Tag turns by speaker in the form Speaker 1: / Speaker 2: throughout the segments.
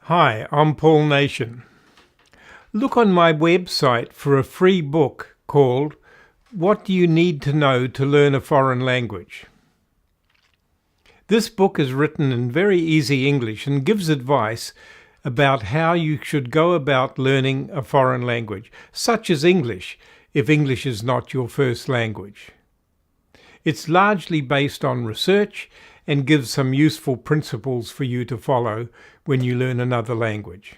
Speaker 1: Hi, I'm Paul Nation. Look on my website for a free book called What Do You Need to Know to Learn a Foreign Language? This book is written in very easy English and gives advice about how you should go about learning a foreign language, such as English, if English is not your first language. It's largely based on research and gives some useful principles for you to follow when you learn another language.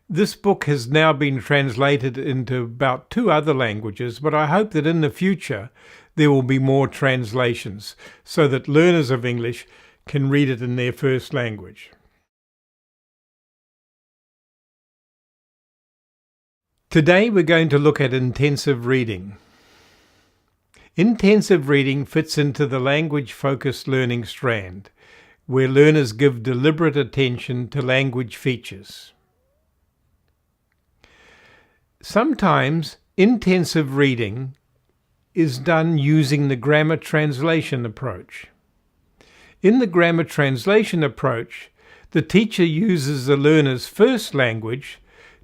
Speaker 1: This book has now been translated into about 2 other languages, but I hope that in the future there will be more translations so that learners of English can read it in their first language. Today we're going to look at intensive reading. Intensive reading fits into the language-focused learning strand, where learners give deliberate attention to language features. Sometimes intensive reading is done using the grammar translation approach. In the grammar translation approach, the teacher uses the learner's first language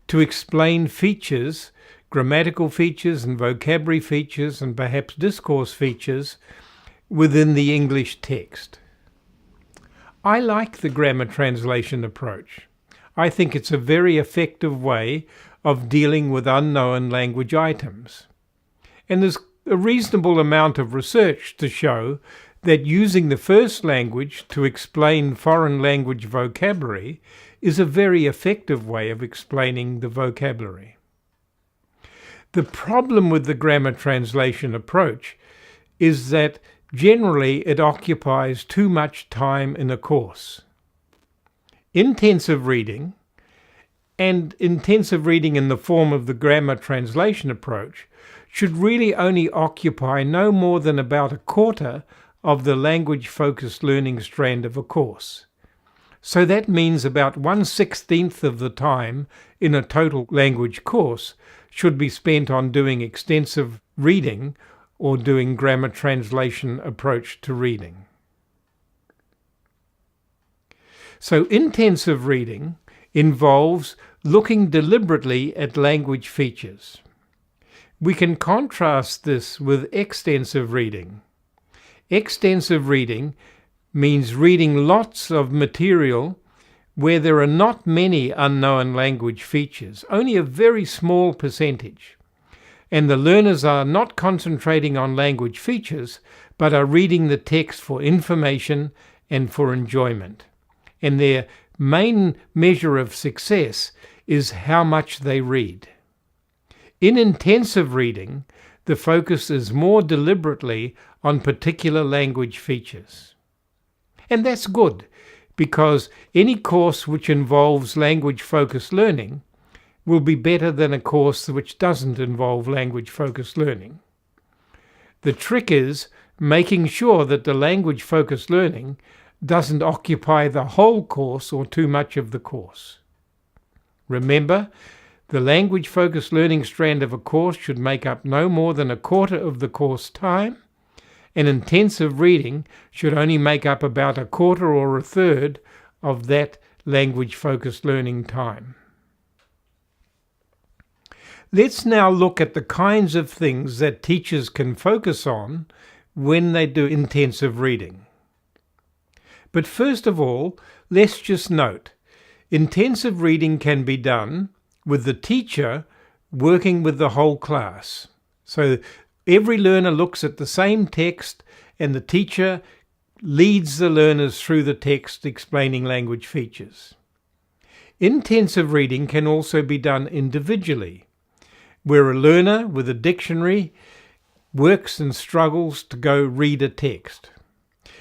Speaker 1: to explain features, grammatical features and vocabulary features and perhaps discourse features within the English text. I like the grammar translation approach. I think it's a very effective way of dealing with unknown language items. And there's a reasonable amount of research to show that using the first language to explain foreign language vocabulary is a very effective way of explaining the vocabulary. The problem with the grammar translation approach is that generally it occupies too much time in a course. Intensive reading, and intensive reading in the form of the grammar translation approach, should really only occupy no more than about a quarter of the language-focused learning strand of a course. So that means about 1/16 of the time in a total language course should be spent on doing extensive reading or doing grammar translation approach to reading. So intensive reading involves looking deliberately at language features. We can contrast this with extensive reading. Extensive reading means reading lots of material where there are not many unknown language features, only a very small percentage. And the learners are not concentrating on language features, but are reading the text for information and for enjoyment. And their main measure of success is how much they read. In intensive reading, the focus is more deliberately on particular language features. And that's good, because any course which involves language-focused learning will be better than a course which doesn't involve language-focused learning. The trick is making sure that the language-focused learning doesn't occupy the whole course or too much of the course. Remember, the language-focused learning strand of a course should make up no more than a quarter of the course time, and intensive reading should only make up about a quarter or a third of that language-focused learning time. Let's now look at the kinds of things that teachers can focus on when they do intensive reading. But first of all, let's just note, intensive reading can be done with the teacher working with the whole class. So every learner looks at the same text and the teacher leads the learners through the text explaining language features. Intensive reading can also be done individually, where a learner with a dictionary works and struggles to go read a text.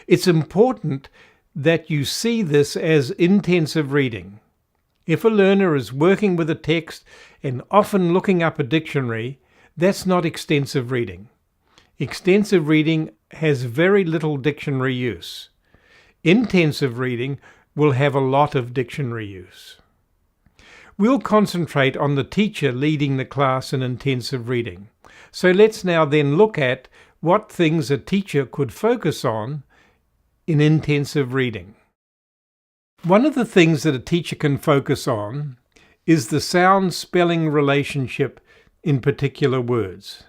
Speaker 1: It's important that you see this as intensive reading. If a learner is working with a text and often looking up a dictionary, that's not extensive reading. Extensive reading has very little dictionary use. Intensive reading will have a lot of dictionary use. We'll concentrate on the teacher leading the class in intensive reading. So let's now then look at what things a teacher could focus on in intensive reading. One of the things that a teacher can focus on is the sound-spelling relationship in particular words.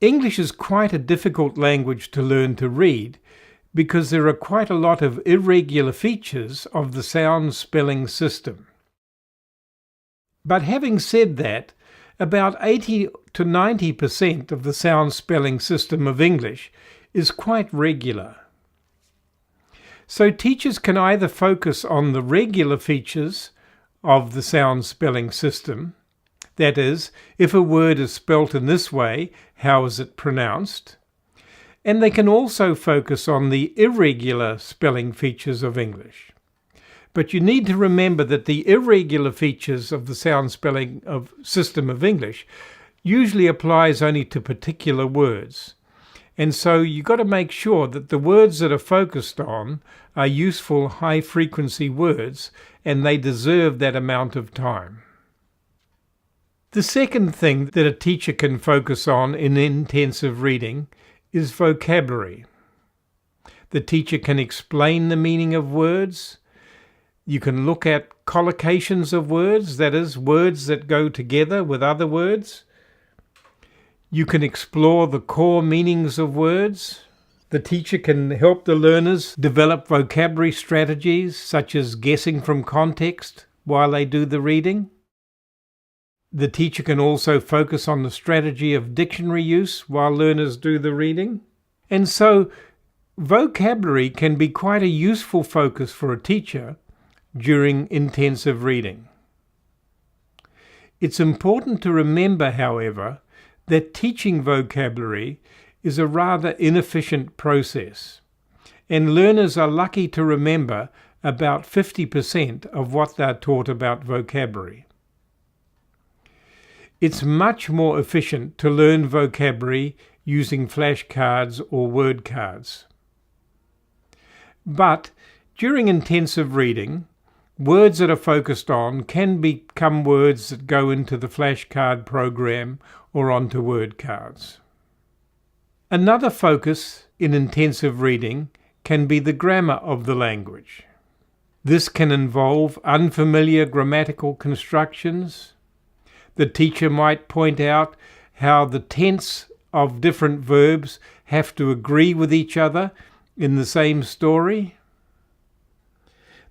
Speaker 1: English is quite a difficult language to learn to read because there are quite a lot of irregular features of the sound-spelling system. But having said that, about 80 to 90% of the sound-spelling system of English is quite regular. So teachers can either focus on the regular features of the sound-spelling system, that is, if a word is spelt in this way, how is it pronounced? And they can also focus on the irregular spelling features of English. But you need to remember that the irregular features of the sound-spelling system of English usually applies only to particular words. And so you've got to make sure that the words that are focused on are useful high-frequency words and they deserve that amount of time. The second thing that a teacher can focus on in intensive reading is vocabulary. The teacher can explain the meaning of words. You can look at collocations of words, that is, words that go together with other words. You can explore the core meanings of words. The teacher can help the learners develop vocabulary strategies such as guessing from context while they do the reading. The teacher can also focus on the strategy of dictionary use while learners do the reading. And so vocabulary can be quite a useful focus for a teacher during intensive reading. It's important to remember, however, that teaching vocabulary is a rather inefficient process, and learners are lucky to remember about 50% of what they're taught about vocabulary. It's much more efficient to learn vocabulary using flashcards or word cards. But during intensive reading, words that are focused on can become words that go into the flashcard program or onto word cards. Another focus in intensive reading can be the grammar of the language. This can involve unfamiliar grammatical constructions. The teacher might point out how the tense of different verbs have to agree with each other in the same story.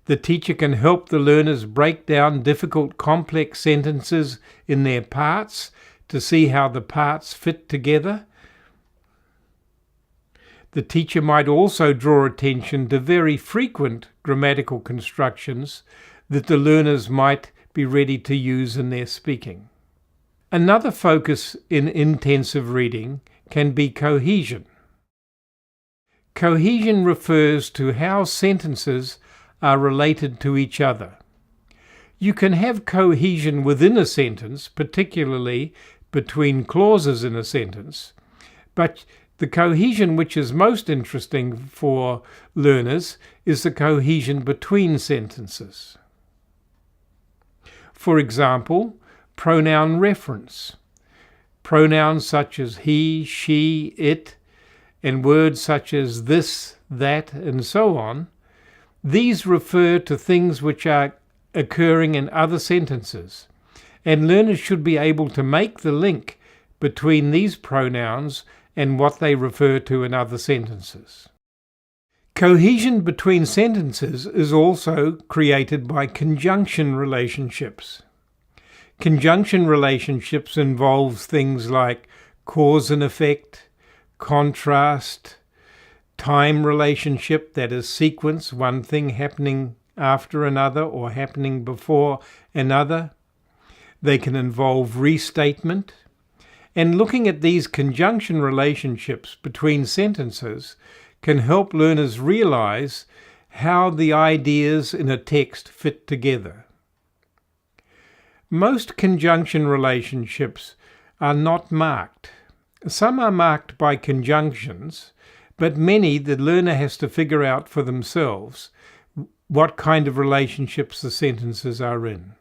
Speaker 1: The teacher can help the learners break down difficult, complex sentences in their parts to see how the parts fit together. The teacher might also draw attention to very frequent grammatical constructions that the learners might be ready to use in their speaking. Another focus in intensive reading can be cohesion. Cohesion refers to how sentences are related to each other. You can have cohesion within a sentence, particularly between clauses in a sentence, but the cohesion which is most interesting for learners is the cohesion between sentences. For example, pronoun reference. Pronouns such as he, she, it, and words such as this, that, and so on. These refer to things which are occurring in other sentences, and learners should be able to make the link between these pronouns and what they refer to in other sentences. Cohesion between sentences is also created by conjunction relationships. Conjunction relationships involves things like cause and effect, contrast, time relationship, that is sequence, one thing happening after another or happening before another. They can involve restatement. And looking at these conjunction relationships between sentences can help learners realize how the ideas in a text fit together. Most conjunction relationships are not marked. Some are marked by conjunctions, but many the learner has to figure out for themselves what kind of relationships the sentences are in.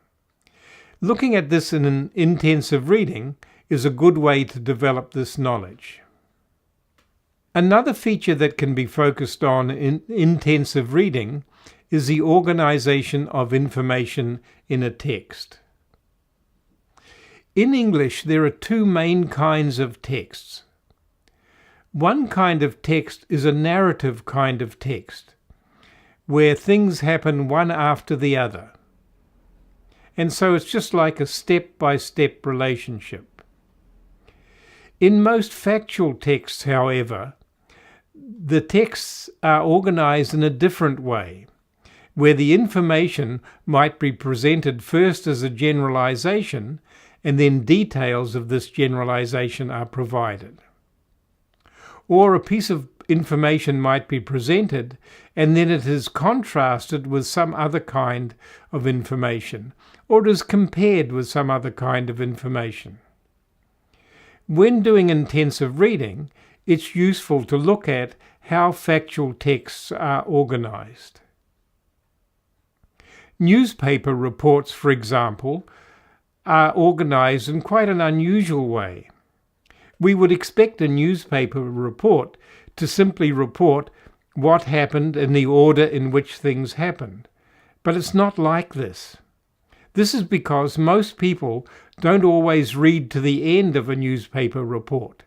Speaker 1: Looking at this in an intensive reading is a good way to develop this knowledge. Another feature that can be focused on in intensive reading is the organization of information in a text. In English, there are two main kinds of texts. One kind of text is a narrative kind of text, where things happen one after the other. And so it's just like a step-by-step relationship. In most factual texts, however, the texts are organized in a different way, where the information might be presented first as a generalization, and then details of this generalization are provided. Or a piece of information might be presented, and then it is contrasted with some other kind of information, or it is compared with some other kind of information. When doing intensive reading, it's useful to look at how factual texts are organized. Newspaper reports, for example, are organized in quite an unusual way. We would expect a newspaper report to simply report what happened in the order in which things happened. But it's not like this. This is because most people don't always read to the end of a newspaper report.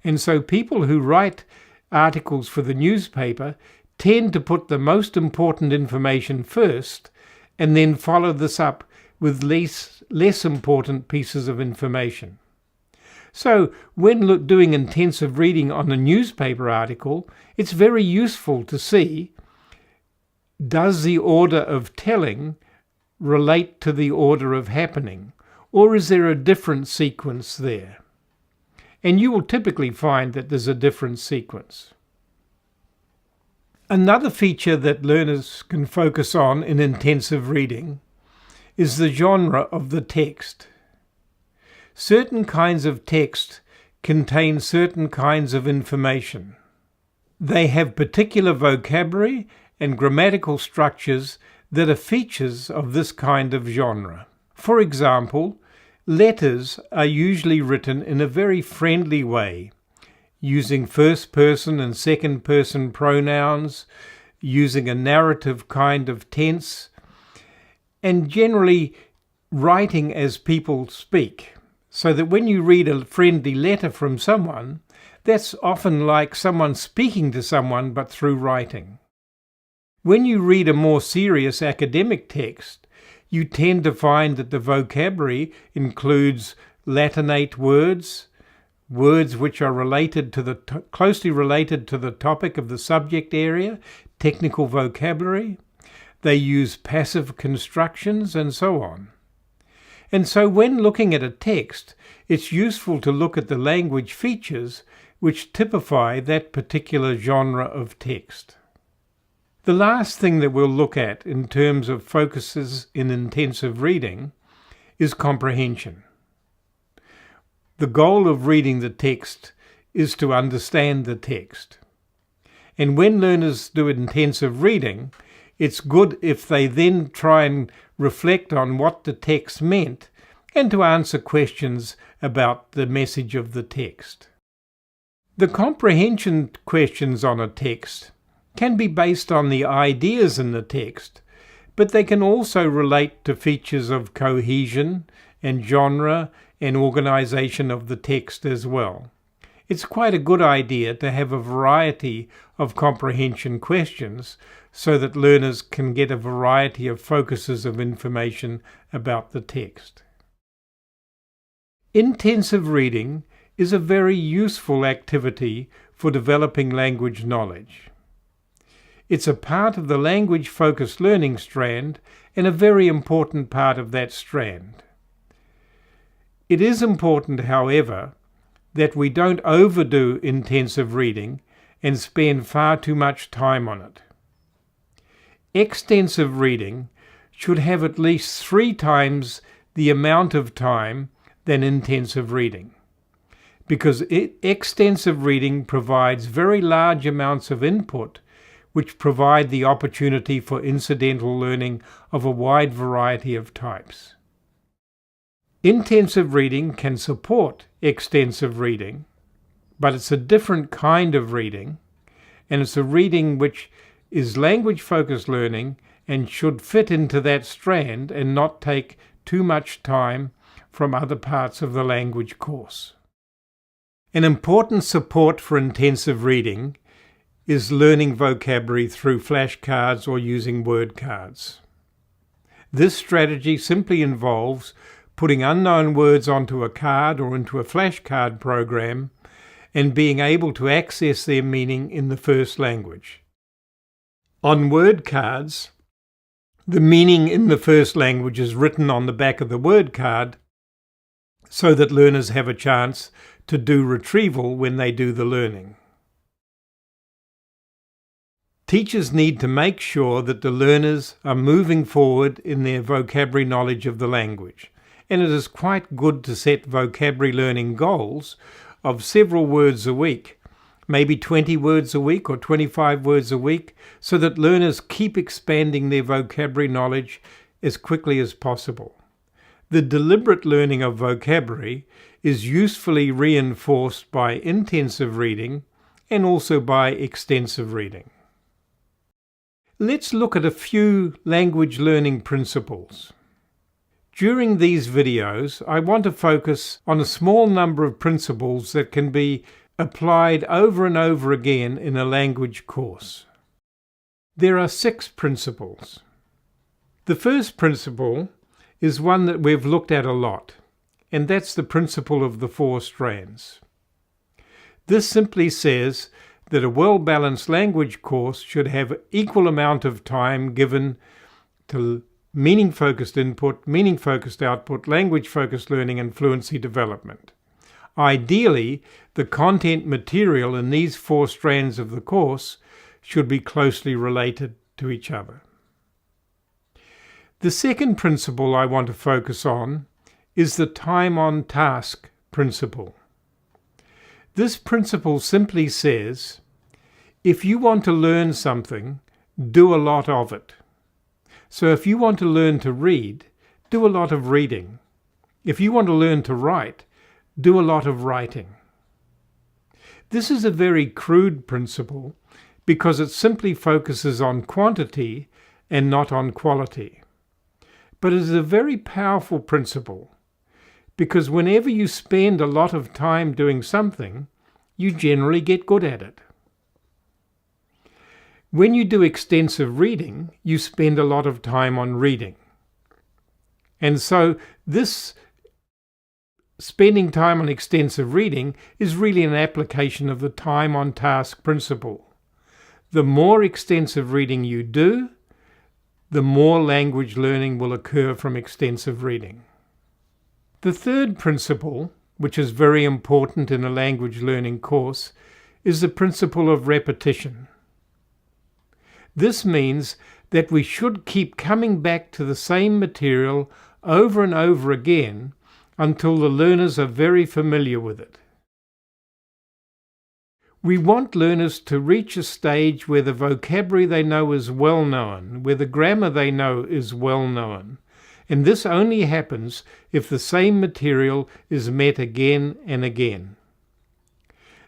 Speaker 1: And so people who write articles for the newspaper tend to put the most important information first and then follow this up with less important pieces of information. So when doing intensive reading on a newspaper article, it's very useful to see, does the order of telling relate to the order of happening, or is there a different sequence there? And you will typically find that there's a different sequence. Another feature that learners can focus on in intensive reading is the genre of the text. Certain kinds of text contain certain kinds of information. They have particular vocabulary and grammatical structures that are features of this kind of genre. For example, letters are usually written in a very friendly way, using first-person and second-person pronouns, using a narrative kind of tense, and generally writing as people speak, so that when you read a friendly letter from someone, that's often like someone speaking to someone but through writing. When you read a more serious academic text, you tend to find that the vocabulary includes Latinate words, words which are related to closely related to the topic of the subject area, technical vocabulary. They use passive constructions and so on. And so when looking at a text, it's useful to look at the language features which typify that particular genre of text. The last thing that we'll look at in terms of focuses in intensive reading is comprehension. The goal of reading the text is to understand the text. And when learners do intensive reading, it's good if they then try and reflect on what the text meant and to answer questions about the message of the text. The comprehension questions on a text can be based on the ideas in the text, but they can also relate to features of cohesion and genre and organization of the text as well. It's quite a good idea to have a variety of comprehension questions so that learners can get a variety of focuses of information about the text. Intensive reading is a very useful activity for developing language knowledge. It's a part of the language-focused learning strand and a very important part of that strand. It is important, however, that we don't overdo intensive reading and spend far too much time on it. Extensive reading should have at least 3 times the amount of time than intensive reading, because extensive reading provides very large amounts of input which provide the opportunity for incidental learning of a wide variety of types. Intensive reading can support extensive reading, but it's a different kind of reading, and it's a reading which is language-focused learning and should fit into that strand and not take too much time from other parts of the language course. An important support for intensive reading is learning vocabulary through flashcards or using word cards. This strategy simply involves putting unknown words onto a card or into a flashcard program and being able to access their meaning in the first language. On word cards, the meaning in the first language is written on the back of the word card so that learners have a chance to do retrieval when they do the learning. Teachers need to make sure that the learners are moving forward in their vocabulary knowledge of the language, and it is quite good to set vocabulary learning goals of several words a week, maybe 20 words a week or 25 words a week, so that learners keep expanding their vocabulary knowledge as quickly as possible. The deliberate learning of vocabulary is usefully reinforced by intensive reading and also by extensive reading. Let's look at a few language learning principles. During these videos, I want to focus on a small number of principles that can be applied over and over again in a language course. There are 6 principles. The first principle is one that we've looked at a lot, and that's the principle of the 4 strands. This simply says that a well-balanced language course should have equal amount of time given to meaning-focused input, meaning-focused output, language-focused learning, and fluency development. Ideally, the content material in these 4 strands of the course should be closely related to each other. The second principle I want to focus on is the time on task principle. This principle simply says, if you want to learn something, do a lot of it. So if you want to learn to read, do a lot of reading. If you want to learn to write, do a lot of writing. This is a very crude principle because it simply focuses on quantity and not on quality. But it is a very powerful principle because whenever you spend a lot of time doing something, you generally get good at it. When you do extensive reading, you spend a lot of time on reading. And so this spending time on extensive reading is really an application of the time on task principle. The more extensive reading you do, the more language learning will occur from extensive reading. The third principle, which is very important in a language learning course, is the principle of repetition. This means that we should keep coming back to the same material over and over again until the learners are very familiar with it. We want learners to reach a stage where the vocabulary they know is well known, where the grammar they know is well known, and this only happens if the same material is met again and again.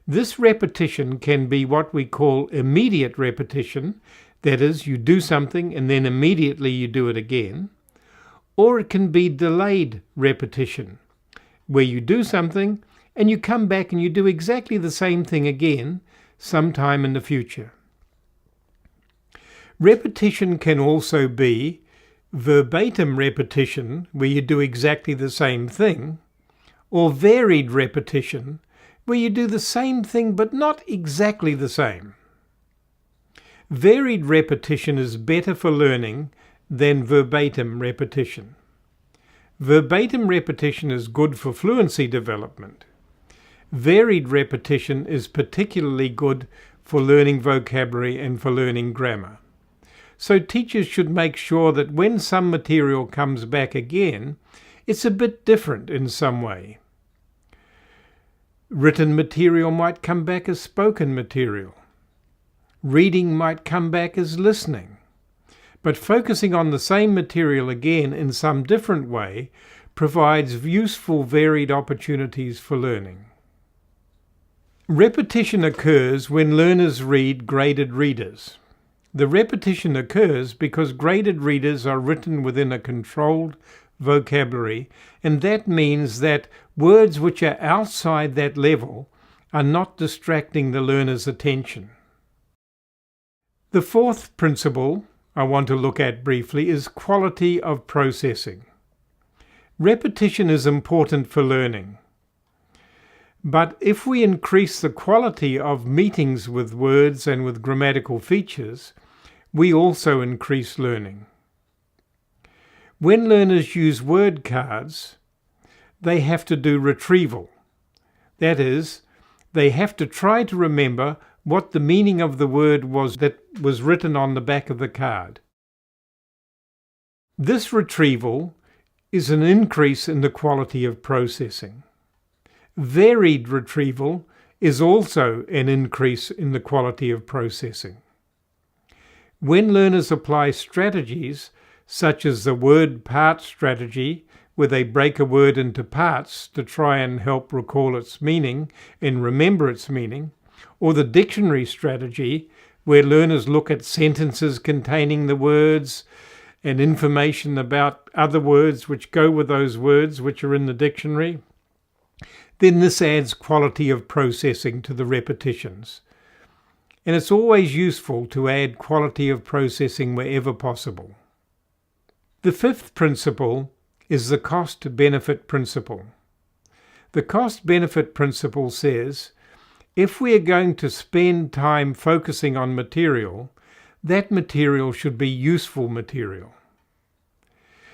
Speaker 1: This repetition can be what we call immediate repetition, that is, you do something and then immediately you do it again, or it can be delayed repetition, where you do something and you come back and you do exactly the same thing again sometime in the future. Repetition can also be verbatim repetition, where you do exactly the same thing, or varied repetition, where you do the same thing but not exactly the same. Varied repetition is better for learning than verbatim repetition. Verbatim repetition is good for fluency development. Varied repetition is particularly good for learning vocabulary and for learning grammar. So teachers should make sure that when some material comes back again, it's a bit different in some way. Written material might come back as spoken material. Reading might come back as listening. But focusing on the same material again in some different way provides useful varied opportunities for learning. Repetition occurs when learners read graded readers. The repetition occurs because graded readers are written within a controlled vocabulary, and that means that words which are outside that level are not distracting the learner's attention. The fourth principle I want to look at briefly is quality of processing. Repetition is important for learning. But if we increase the quality of meetings with words and with grammatical features, we also increase learning. When learners use word cards, they have to do retrieval. That is, they have to try to remember what the meaning of the word was that was written on the back of the card. This retrieval is an increase in the quality of processing. Varied retrieval is also an increase in the quality of processing. When learners apply strategies such as the word part strategy, where they break a word into parts to try and help recall its meaning and remember its meaning, or the dictionary strategy, where learners look at sentences containing the words and information about other words which go with those words which are in the dictionary, then this adds quality of processing to the repetitions. And it's always useful to add quality of processing wherever possible. The fifth principle is the cost-benefit principle. The cost-benefit principle says, if we are going to spend time focusing on material, that material should be useful material.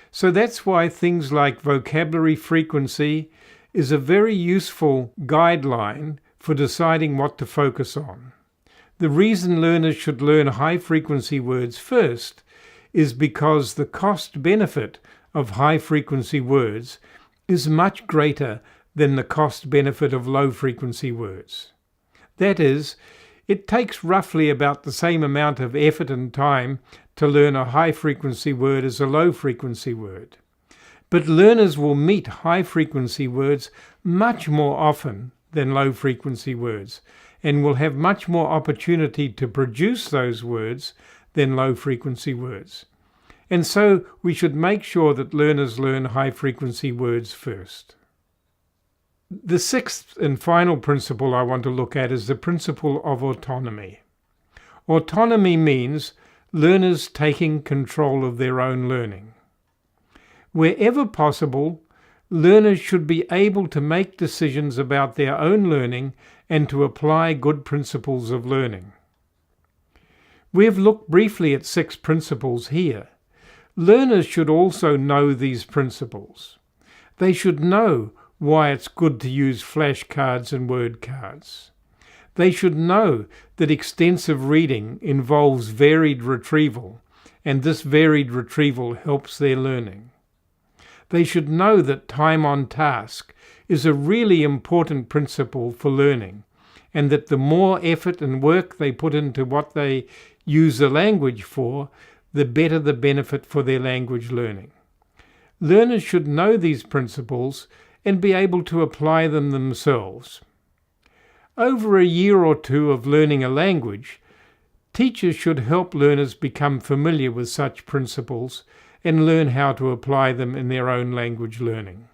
Speaker 1: So that's why things like vocabulary frequency is a very useful guideline for deciding what to focus on. The reason learners should learn high-frequency words first is because the cost-benefit of high-frequency words is much greater than the cost-benefit of low-frequency words. That is, it takes roughly about the same amount of effort and time to learn a high-frequency word as a low-frequency word. But learners will meet high-frequency words much more often than low-frequency words, and will have much more opportunity to produce those words than low-frequency words. And so we should make sure that learners learn high-frequency words first. The sixth and final principle I want to look at is the principle of autonomy. Autonomy means learners taking control of their own learning. Wherever possible, learners should be able to make decisions about their own learning and to apply good principles of learning. We have looked briefly at 6 principles here. Learners should also know these principles. They should know why it's good to use flashcards and word cards. They should know that extensive reading involves varied retrieval, and this varied retrieval helps their learning. They should know that time on task is a really important principle for learning, and that the more effort and work they put into what they use the language for, the better the benefit for their language learning. Learners should know these principles and be able to apply them themselves. Over a year or two of learning a language, teachers should help learners become familiar with such principles and learn how to apply them in their own language learning.